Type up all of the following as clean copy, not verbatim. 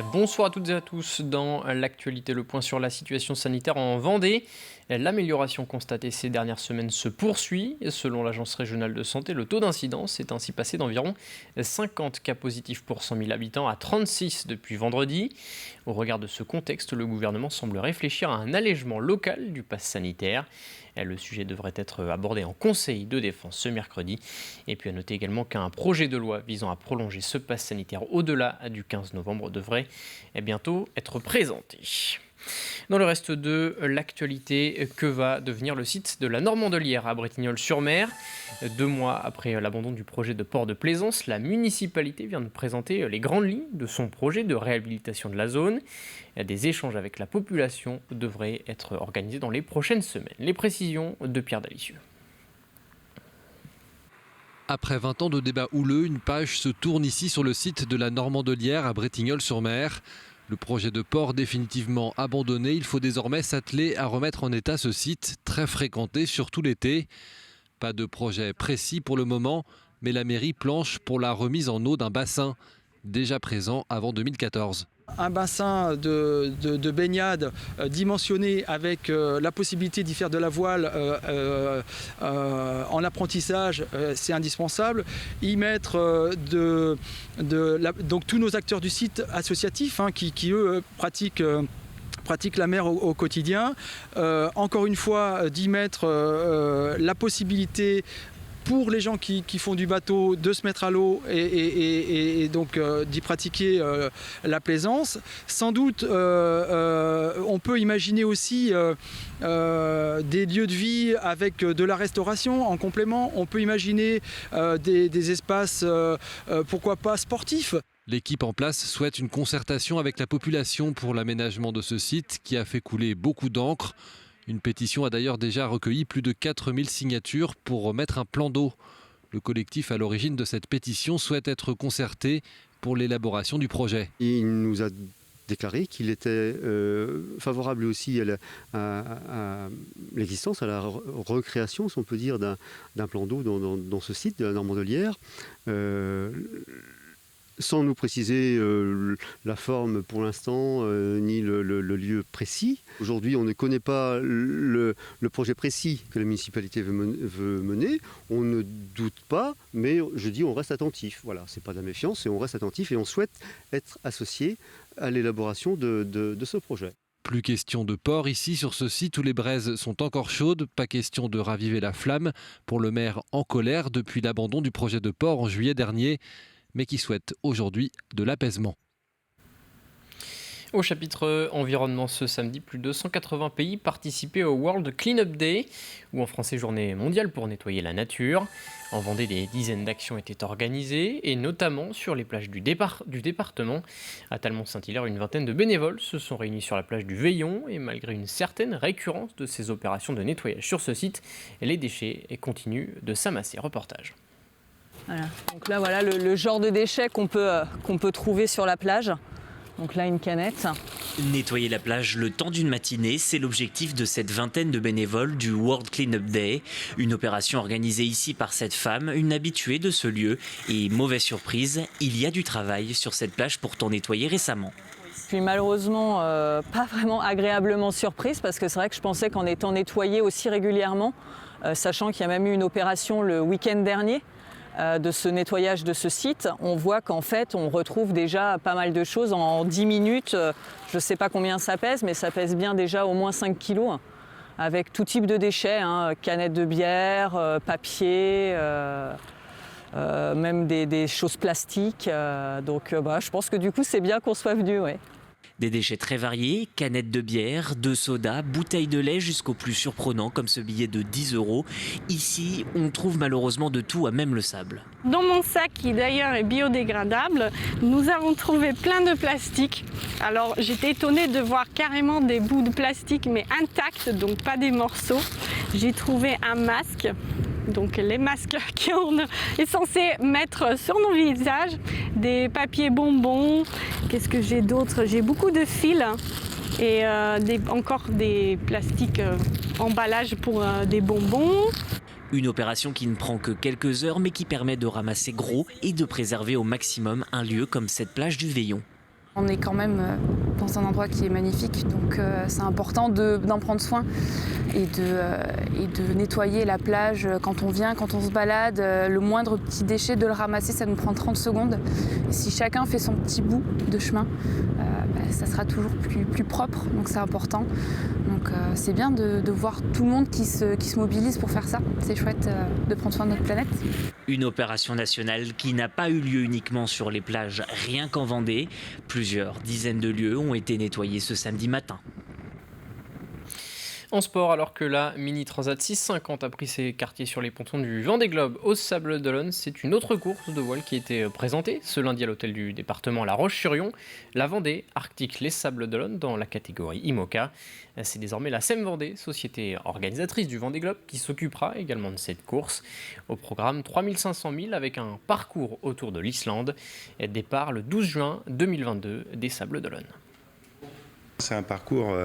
Bonsoir à toutes et à tous. Dans l'actualité, le point sur la situation sanitaire en Vendée. L'amélioration constatée ces dernières semaines se poursuit. Selon l'Agence régionale de santé, le taux d'incidence est ainsi passé d'environ 50 cas positifs pour 100 000 habitants à 36 depuis vendredi. Au regard de ce contexte, le gouvernement semble réfléchir à un allègement local du pass sanitaire. Le sujet devrait être abordé en conseil de défense ce mercredi. Et puis à noter également qu'un projet de loi visant à prolonger ce pass sanitaire au-delà du 15 novembre devrait bientôt être présenté. Dans le reste de l'actualité, que va devenir le site de la Normandelière à Bretignolles-sur-Mer ? 2 mois après l'abandon du projet de port de Plaisance, la municipalité vient de présenter les grandes lignes de son projet de réhabilitation de la zone. Des échanges avec la population devraient être organisés dans les prochaines semaines. Les précisions de Pierre Dalicieux. Après 20 ans de débats houleux, une page se tourne ici sur le site de la Normandelière à Bretignolles-sur-Mer. Le projet de port définitivement abandonné, il faut désormais s'atteler à remettre en état ce site très fréquenté surtout l'été. Pas de projet précis pour le moment, mais la mairie planche pour la remise en eau d'un bassin déjà présent avant 2014. Un bassin de baignade dimensionné avec la possibilité d'y faire de la voile en apprentissage, c'est indispensable. Y mettre donc tous nos acteurs du site associatif qui eux pratiquent la mer au quotidien. Encore une fois, d'y mettre la possibilité pour les gens qui font du bateau de se mettre à l'eau et donc d'y pratiquer la plaisance. Sans doute, on peut imaginer aussi des lieux de vie avec de la restauration en complément. On peut imaginer des espaces, pourquoi pas, sportifs. L'équipe en place souhaite une concertation avec la population pour l'aménagement de ce site qui a fait couler beaucoup d'encre. Une pétition a d'ailleurs déjà recueilli plus de 4000 signatures pour remettre un plan d'eau. Le collectif à l'origine de cette pétition souhaite être concerté pour l'élaboration du projet. Il nous a déclaré qu'il était favorable aussi à l'existence, à la recréation, si on peut dire, d'un plan d'eau dans ce site de la Normandelière. Sans nous préciser la forme pour l'instant, ni le lieu précis. Aujourd'hui, on ne connaît pas le projet précis que la municipalité veut mener. On ne doute pas, mais je dis on reste attentif. Voilà, c'est pas de la méfiance, et on reste attentif et on souhaite être associé à l'élaboration de ce projet. Plus question de port ici sur ce site où les braises sont encore chaudes. Pas question de raviver la flamme pour le maire en colère depuis l'abandon du projet de port en juillet dernier, mais qui souhaite aujourd'hui de l'apaisement. Au chapitre environnement ce samedi, plus de 180 pays participaient au World Cleanup Day, ou en français Journée mondiale pour nettoyer la nature. En Vendée, des dizaines d'actions étaient organisées, et notamment sur les plages du département. À Talmont-Saint-Hilaire, une vingtaine de bénévoles se sont réunis sur la plage du Veillon, et malgré une certaine récurrence de ces opérations de nettoyage sur ce site, les déchets continuent de s'amasser. Reportage. Voilà. Donc là, voilà le genre de déchets qu'on peut trouver sur la plage. Donc là, une canette. Nettoyer la plage le temps d'une matinée, c'est l'objectif de cette vingtaine de bénévoles du World Cleanup Day. Une opération organisée ici par cette femme, une habituée de ce lieu. Et mauvaise surprise, il y a du travail sur cette plage pourtant nettoyée récemment. Je suis malheureusement pas vraiment agréablement surprise parce que c'est vrai que je pensais qu'en étant nettoyée aussi régulièrement, sachant qu'il y a même eu une opération le week-end dernier, de ce nettoyage de ce site, on voit qu'en fait on retrouve déjà pas mal de choses en 10 minutes. Je ne sais pas combien ça pèse, mais ça pèse bien déjà au moins 5 kilos, avec tout type de déchets, canettes de bière, papier, même des choses plastiques. Donc je pense que du coup c'est bien qu'on soit venu. Ouais. Des déchets très variés, canettes de bière, de soda, bouteilles de lait jusqu'au plus surprenant comme ce billet de 10 €. Ici, on trouve malheureusement de tout, à même le sable. Dans mon sac, qui d'ailleurs est biodégradable, nous avons trouvé plein de plastique. Alors j'étais étonnée de voir carrément des bouts de plastique mais intacts, donc pas des morceaux. J'ai trouvé un masque. Donc les masques qu'on est censé mettre sur nos visages, des papiers bonbons, qu'est-ce que j'ai d'autre? J'ai beaucoup de fils et encore des plastiques emballages pour des bonbons. Une opération qui ne prend que quelques heures mais qui permet de ramasser gros et de préserver au maximum un lieu comme cette plage du Veillon. On est quand même dans un endroit qui est magnifique, donc c'est important d'en prendre soin et de nettoyer la plage quand on vient, quand on se balade. Le moindre petit déchet, de le ramasser, ça nous prend 30 secondes. Et si chacun fait son petit bout de chemin, ça sera toujours plus propre, donc c'est important. Donc c'est bien de voir tout le monde qui se mobilise pour faire ça. C'est chouette de prendre soin de notre planète. Une opération nationale qui n'a pas eu lieu uniquement sur les plages, rien qu'en Vendée. Plusieurs dizaines de lieux ont été nettoyés ce samedi matin. En sport, alors que la Mini Transat 650 a pris ses quartiers sur les pontons du Vendée Globe aux Sables d'Olonne, c'est une autre course de voile qui a été présentée ce lundi à l'hôtel du département La Roche-sur-Yon. La Vendée Arctique Les Sables d'Olonne dans la catégorie IMOCA. C'est désormais la SEM Vendée, société organisatrice du Vendée Globe, qui s'occupera également de cette course. Au programme 3500 milles avec un parcours autour de l'Islande. Départ le 12 juin 2022 des Sables d'Olonne. C'est un parcours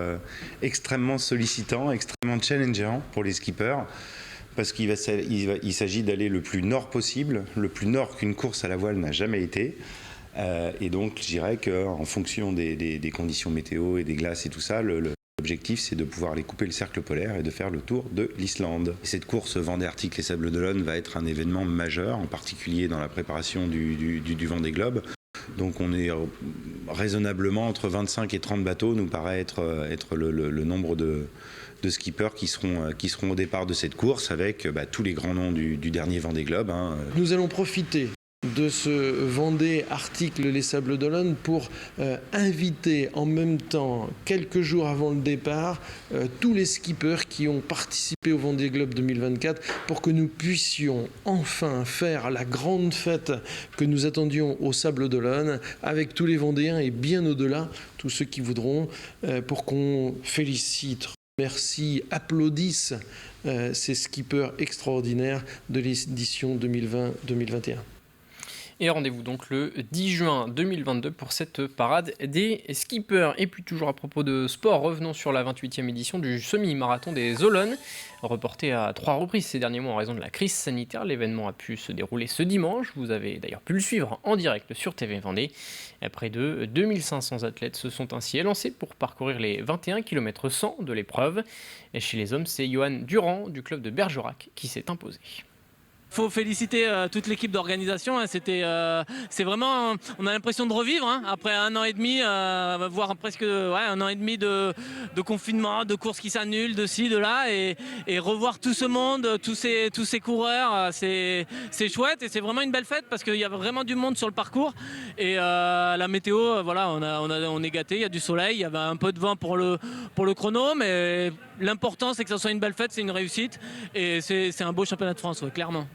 extrêmement sollicitant, extrêmement challengeant pour les skippers parce qu'il s'agit d'aller le plus nord possible, le plus nord qu'une course à la voile n'a jamais été. Et donc je dirais qu'en fonction des conditions météo et des glaces et tout ça, l'objectif c'est de pouvoir aller couper le cercle polaire et de faire le tour de l'Islande. Cette course Vendée Arctique Les Sables d'Olonne va être un événement majeur, en particulier dans la préparation du Vendée Globe. Donc on est raisonnablement entre 25 et 30 bateaux, nous paraît être le nombre de skippers qui seront au départ de cette course avec tous les grands noms du dernier Vendée Globe. Nous allons profiter de ce Vendée Arctique Les Sables d'Olonne pour inviter en même temps, quelques jours avant le départ, tous les skippers qui ont participé au Vendée Globe 2024 pour que nous puissions enfin faire la grande fête que nous attendions aux Sables d'Olonne avec tous les Vendéens et bien au-delà, tous ceux qui voudront, pour qu'on félicite, remercie, applaudisse ces skippers extraordinaires de l'édition 2020-2021. Et rendez-vous donc le 10 juin 2022 pour cette parade des skippers. Et puis toujours à propos de sport, revenons sur la 28e édition du semi-marathon des Olonnes. Reporté à 3 reprises ces derniers mois en raison de la crise sanitaire, l'événement a pu se dérouler ce dimanche. Vous avez d'ailleurs pu le suivre en direct sur TV Vendée. Près de 2500 athlètes se sont ainsi élancés pour parcourir les 21 km 100 de l'épreuve. Et chez les hommes, c'est Johan Durand du club de Bergerac qui s'est imposé. Il faut féliciter toute l'équipe d'organisation. C'est vraiment, on a l'impression de revivre après un an et demi, voire presque un an et demi de confinement, de courses qui s'annulent, de ci, de là, et revoir tout ce monde, tous ces coureurs, c'est chouette et c'est vraiment une belle fête parce qu'il y a vraiment du monde sur le parcours. Et la météo, on est gâtés, il y a du soleil, il y avait un peu de vent pour le chrono, mais l'important c'est que ça soit une belle fête, c'est une réussite et c'est un beau championnat de France, clairement.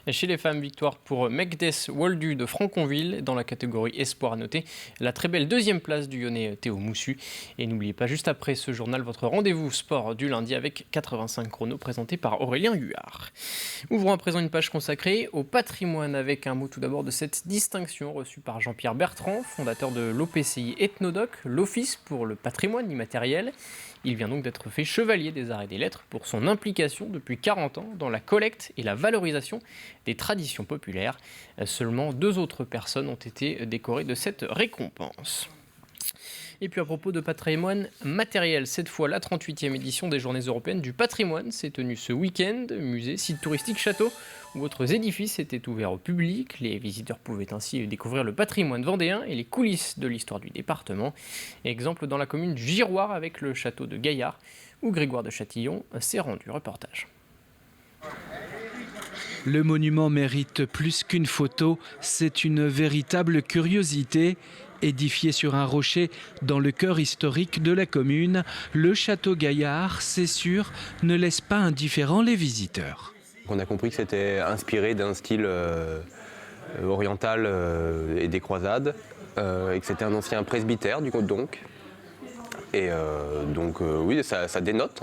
Chez les femmes, victoire pour Megdes Woldu de Franconville dans la catégorie Espoir à noter. La très belle deuxième place du Lyonnais Théo Moussu. Et n'oubliez pas juste après ce journal votre rendez-vous sport du lundi avec 85 chronos présenté par Aurélien Huard. Ouvrons à présent une page consacrée au patrimoine avec un mot tout d'abord de cette distinction reçue par Jean-Pierre Bertrand, fondateur de l'OPCI Ethnodoc, l'Office pour le patrimoine immatériel. Il vient donc d'être fait chevalier des arts et des lettres pour son implication depuis 40 ans dans la collecte et la valorisation des traditions populaires. Seulement 2 autres personnes ont été décorées de cette récompense. Et puis à propos de patrimoine matériel, cette fois la 38e édition des Journées européennes du patrimoine s'est tenue ce week-end. Musées, sites touristiques, châteaux ou autres édifices étaient ouverts au public. Les visiteurs pouvaient ainsi découvrir le patrimoine vendéen et les coulisses de l'histoire du département. Exemple dans la commune du Giroir avec le château de Gaillard où Grégoire de Châtillon s'est rendu reportage. Le monument mérite plus qu'une photo, c'est une véritable curiosité. Édifié sur un rocher dans le cœur historique de la commune, le château Gaillard, c'est sûr, ne laisse pas indifférents les visiteurs. On a compris que c'était inspiré d'un style oriental et des croisades, et que c'était un ancien presbytère du Côte-d'Onc. Et oui, ça dénote.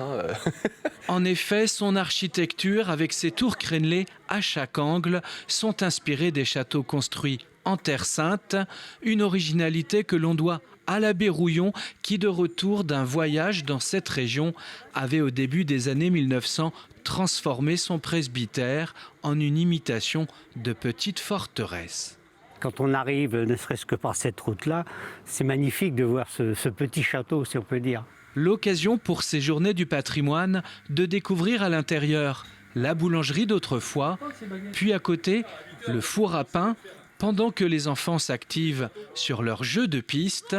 En effet, son architecture, avec ses tours crénelées à chaque angle, sont inspirées des châteaux construits en Terre Sainte, une originalité que l'on doit à l'abbé Rouillon qui, de retour d'un voyage dans cette région, avait au début des années 1900 transformé son presbytère en une imitation de petite forteresse. Quand on arrive, ne serait-ce que par cette route-là, c'est magnifique de voir ce petit château, si on peut dire. L'occasion pour ces journées du patrimoine de découvrir à l'intérieur la boulangerie d'autrefois, puis à côté, le four à pain, pendant que les enfants s'activent sur leurs jeux de piste.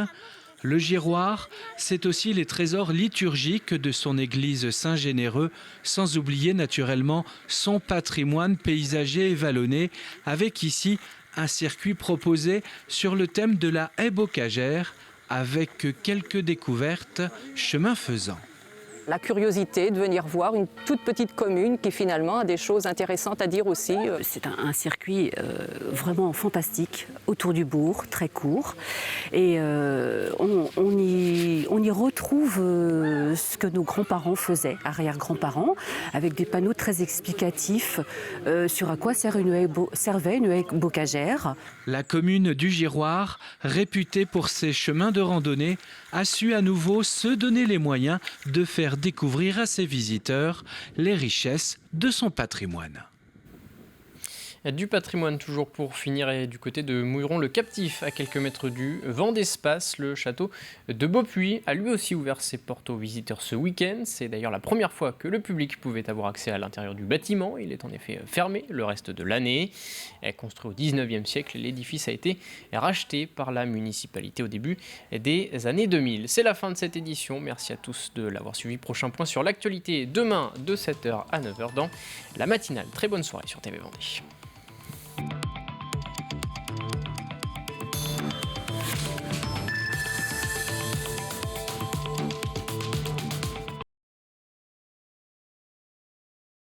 Le Giroir, c'est aussi les trésors liturgiques de son église Saint-Généreux, sans oublier naturellement son patrimoine paysager et vallonné, avec ici un circuit proposé sur le thème de la haie bocagère, avec quelques découvertes chemin faisant. La curiosité de venir voir une toute petite commune qui finalement a des choses intéressantes à dire aussi. C'est un circuit vraiment fantastique autour du bourg, très court. Et on y retrouve ce que nos grands-parents faisaient, arrière-grands-parents, avec des panneaux très explicatifs sur à quoi servait une haie bocagère. La commune du Giroir, réputée pour ses chemins de randonnée, a su à nouveau se donner les moyens de faire découvrir à ses visiteurs les richesses de son patrimoine. Du patrimoine toujours pour finir et du côté de Mouilleron-le-Captif, à quelques mètres du vent d'espace, le château de Beaupuy a lui aussi ouvert ses portes aux visiteurs ce week-end. C'est d'ailleurs la première fois que le public pouvait avoir accès à l'intérieur du bâtiment. Il est en effet fermé le reste de l'année. Construit au 19e siècle, l'édifice a été racheté par la municipalité au début des années 2000. C'est la fin de cette édition. Merci à tous de l'avoir suivi. Prochain point sur l'actualité demain de 7h à 9h dans la matinale. Très bonne soirée sur TV Vendée.